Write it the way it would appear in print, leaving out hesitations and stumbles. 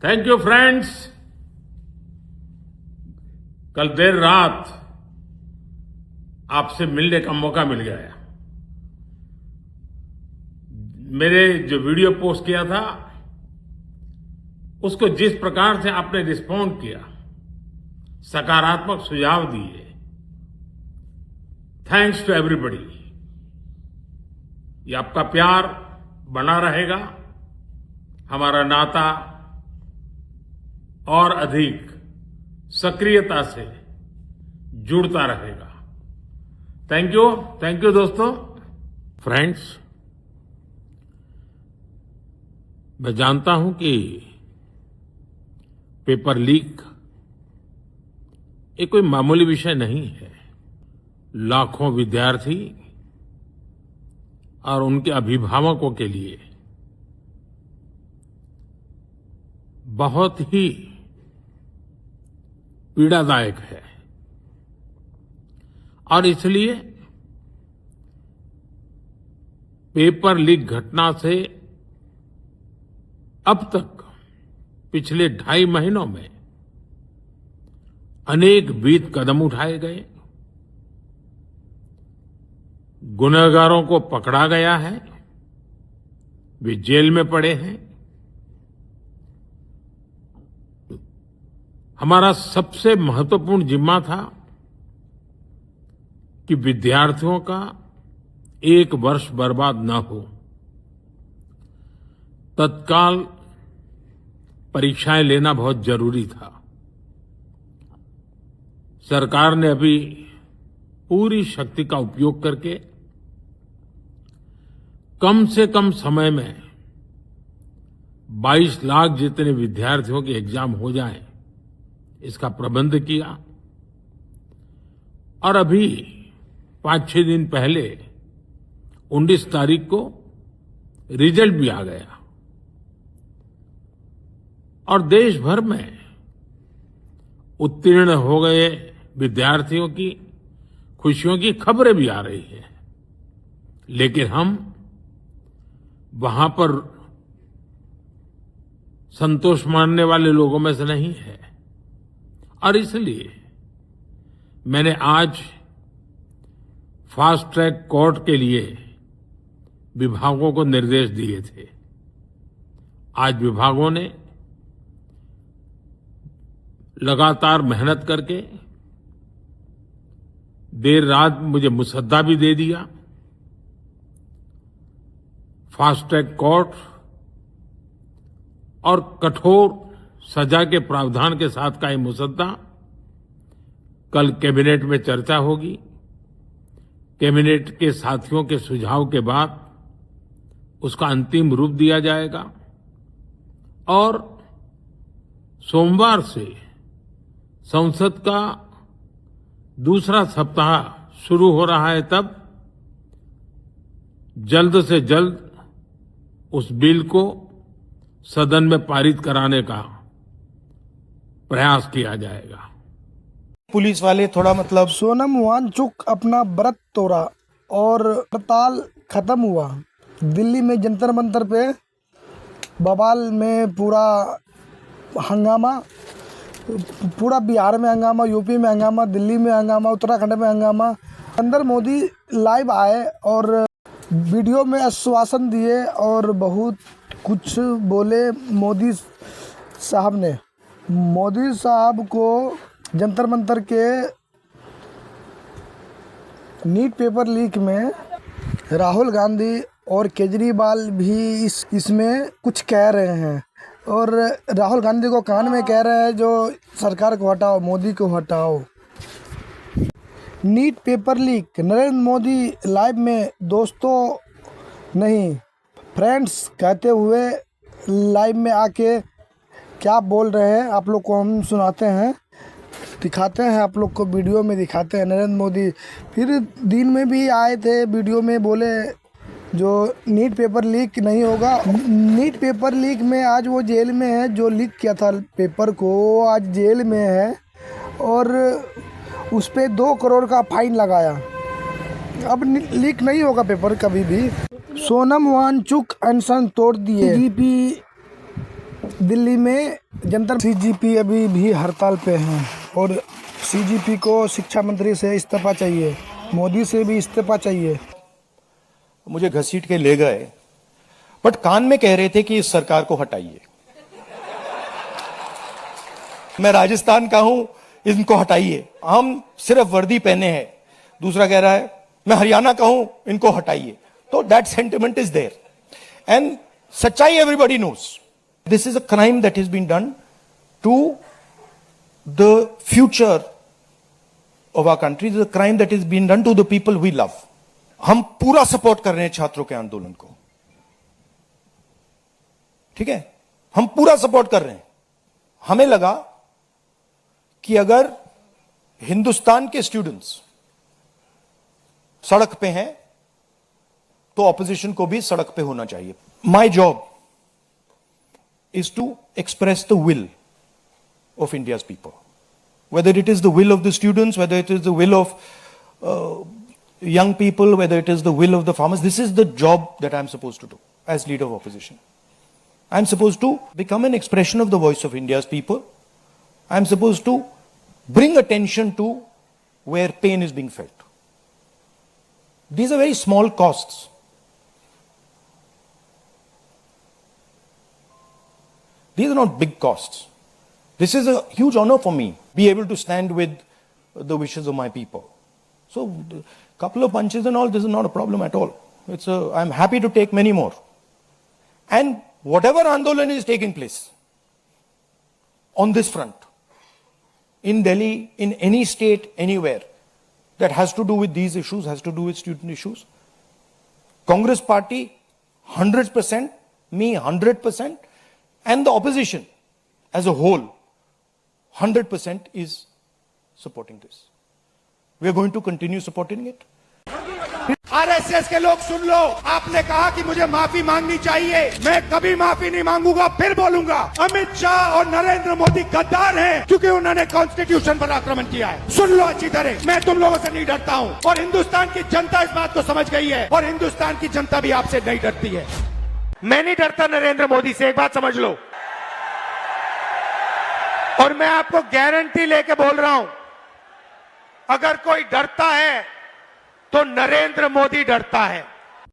Thank you friends. कल देर रात आपसे मिलने का मौका मिल गया। मेरे जो वीडियो पोस्ट किया था उसको जिस प्रकार से आपने रिस्पॉन्ड किया, सकारात्मक सुझाव दिए, थैंक्स टू एवरीबॉडी। ये आपका प्यार बना रहेगा, हमारा नाता और अधिक सक्रियता से जुड़ता रहेगा। थैंक यू दोस्तों। फ्रेंड्स, मैं जानता हूं कि पेपर लीक ये कोई मामूली विषय नहीं है। लाखों विद्यार्थी और उनके अभिभावकों के लिए बहुत ही पीड़ादायक है और इसलिए पेपर लीक घटना से अब तक पिछले 2.5 महीनों में अनेक विहित कदम उठाए गए, गुनहगारों को पकड़ा गया है, वे जेल में पड़े हैं। हमारा सबसे महत्वपूर्ण जिम्मा था कि विद्यार्थियों का 1 वर्ष बर्बाद न हो। तत्काल परीक्षाएं लेना बहुत जरूरी था। सरकार ने अभी पूरी शक्ति का उपयोग करके कम से कम समय में 22 लाख जितने विद्यार्थियों के एग्जाम हो जाएं, इसका प्रबंध किया। और अभी 5-6 दिन पहले 19 तारीख को रिजल्ट भी आ गया और देश भर में उत्तीर्ण हो गए विद्यार्थियों की खुशियों की खबरें भी आ रही हैं। लेकिन हम वहां पर संतोष मानने वाले लोगों में से नहीं है और इसलिए मैंने आज फास्ट ट्रैक कोर्ट के लिए विभागों को निर्देश दिए थे। आज विभागों ने लगातार मेहनत करके देर रात मुझे मुसद्दा भी दे दिया। फास्ट ट्रैक कोर्ट और कठोर सजा के प्रावधान के साथ का ये मुसद्दा कल कैबिनेट में चर्चा होगी। कैबिनेट के साथियों के सुझाव के बाद उसका अंतिम रूप दिया जाएगा और सोमवार से संसद का दूसरा सप्ताह शुरू हो रहा है। तब जल्द से जल्द उस बिल को सदन में पारित कराने का प्रयास किया जाएगा। पुलिस वाले थोड़ा मतलब सोनम वांगचुक अपना व्रत तोड़ा और हड़ताल खत्म हुआ। दिल्ली में जंतर मंतर पे बवाल में पूरा हंगामा, पूरा बिहार में हंगामा, यूपी में हंगामा, दिल्ली में हंगामा, उत्तराखंड में हंगामा। अंदर मोदी लाइव आए और वीडियो में आश्वासन दिए और बहुत कुछ बोले। मोदी साहब ने मोदी साहब को जंतर मंतर के नीट पेपर लीक में राहुल गांधी और केजरीवाल भी इसमें कुछ कह रहे हैं और राहुल गांधी को कान में कह रहे हैं जो सरकार को हटाओ, मोदी को हटाओ। NEET paper leak, Narendra Modi live में दोस्तों नहीं फ्रेंड्स कहते हुए लाइव में आके क्या बोल रहे हैं आप लोग को हम सुनाते हैं, दिखाते हैं आप लोग को, वीडियो में दिखाते हैं। नरेंद्र मोदी फिर दिन में भी आए थे, वीडियो में बोले जो नीट पेपर लीक नहीं होगा। नीट पेपर लीक में आज वो जेल में है, जो लीक किया था पेपर को आज जेल में है और उस पे 2 करोड़ का फाइन लगाया। अब लीक नहीं होगा पेपर कभी भी। सोनम वांगचुक अनशन तोड़ दिए। डीजीपी दिल्ली में जंतर सीजीपी अभी भी हड़ताल पे हैं और सीजीपी को शिक्षा मंत्री से इस्तीफा चाहिए, मोदी से भी इस्तीफा चाहिए। मुझे घसीट के ले गए, बट कान में कह रहे थे कि इस सरकार को हटाइए। मैं राजस्थान का हूं, इनको हटाइए। हम सिर्फ वर्दी पहने हैं। दूसरा कह रहा है मैं हरियाणा का हूं, इनको हटाइए। तो that sentiment is there and सच्चाई everybody knows. This is a crime that is been done to the future of our country, is a crime that is been done to the people we love. हम पूरा support कर रहे हैं छात्रों के आंदोलन को, ठीक है, हम पूरा सपोर्ट कर रहे हैं। हमें लगा कि अगर हिंदुस्तान के स्टूडेंट्स सड़क पे हैं तो ऑपोजिशन को भी सड़क पे होना चाहिए। My job is to express the will of India's people, whether it is the will of the students, whether it is the will of young people, whether it is the will of the farmers. This is the job that I'm supposed to do as leader of opposition. I'm supposed to become an expression of the voice of India's people. I'm supposed to bring attention to where pain is being felt. These are very small costs. These are not big costs. This is a huge honor for me, be able to stand with the wishes of my people. So, a couple of punches and all, this is not a problem at all. I'm happy to take many more. And whatever Andolan is taking place on this front, in Delhi, in any state, anywhere, that has to do with these issues, has to do with student issues, Congress party, 100%, me 100%, and the opposition as a whole, 100% is supporting this. We are going to continue supporting it. RSS के लोग सुन लो, आपने कहा कि मुझे माफी मांगनी चाहिए। मैं कभी माफी नहीं मांगूंगा, फिर बोलूंगा। अमित शाह और नरेंद्र मोदी गद्दार हैं क्योंकि उन्होंने कॉन्स्टिट्यूशन पर आक्रमण किया है। सुन लो अच्छी तरह, मैं तुम लोगों से नहीं डरता हूं और हिंदुस्तान की जनता इस बात को समझ गई है और हिंदुस्तान की जनता भी आपसे नहीं डरती है। मैं नहीं डरता नरेंद्र मोदी से, एक बात समझ लो। और मैं आपको गारंटी लेके बोल रहा हूं, अगर कोई डरता है तो नरेंद्र मोदी डरता है।